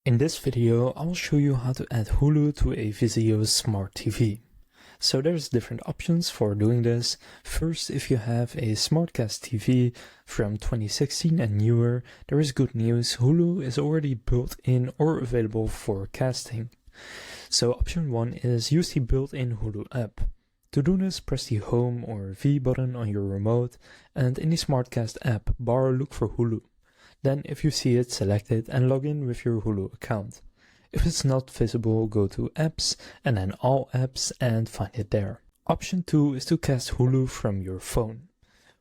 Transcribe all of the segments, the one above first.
In this video, I will show you how to add Hulu to a Vizio smart TV. So there's different options for doing this. First, if you have a SmartCast TV from 2016 and newer, there is good news. Hulu is already built in or available for casting. So option 1 is use the built-in Hulu app. To do this, press the Home or V button on your remote, and in the SmartCast app bar, look for Hulu. Then if you see it, select it and log in with your Hulu account. If it's not visible, go to Apps and then All Apps and find it there. Option 2 is to cast Hulu from your phone.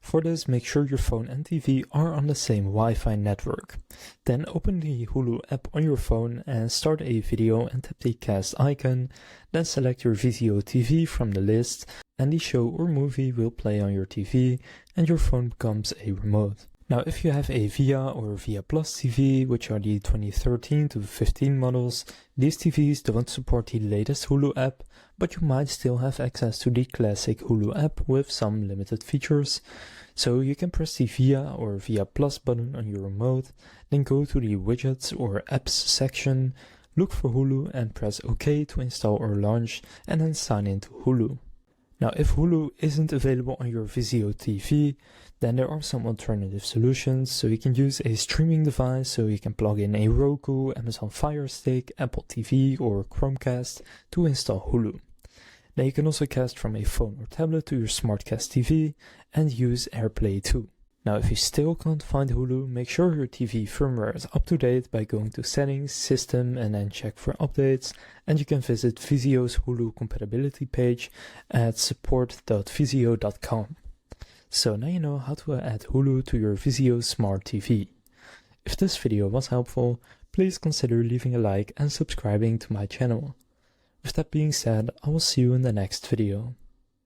For this, make sure your phone and TV are on the same Wi-Fi network. Then open the Hulu app on your phone and start a video and tap the cast icon. Then select your Vizio TV from the list and the show or movie will play on your TV and your phone becomes a remote. Now if you have a Via or Via Plus TV, which are the 2013 to 15 models, these TVs don't support the latest Hulu app, but you might still have access to the classic Hulu app with some limited features. So you can press the Via or Via Plus button on your remote, then go to the Widgets or Apps section, look for Hulu and press OK to install or launch, and then sign into Hulu. Now if Hulu isn't available on your Vizio TV, then there are some alternative solutions. So you can use a streaming device, so you can plug in a Roku, Amazon Fire Stick, Apple TV or Chromecast to install Hulu. Then you can also cast from a phone or tablet to your SmartCast TV and use AirPlay too. Now if you still can't find Hulu, make sure your TV firmware is up to date by going to Settings, System and then check for updates, and you can visit Vizio's Hulu compatibility page at support.vizio.com. So now you know how to add Hulu to your Vizio Smart TV. If this video was helpful, please consider leaving a like and subscribing to my channel. With that being said, I will see you in the next video.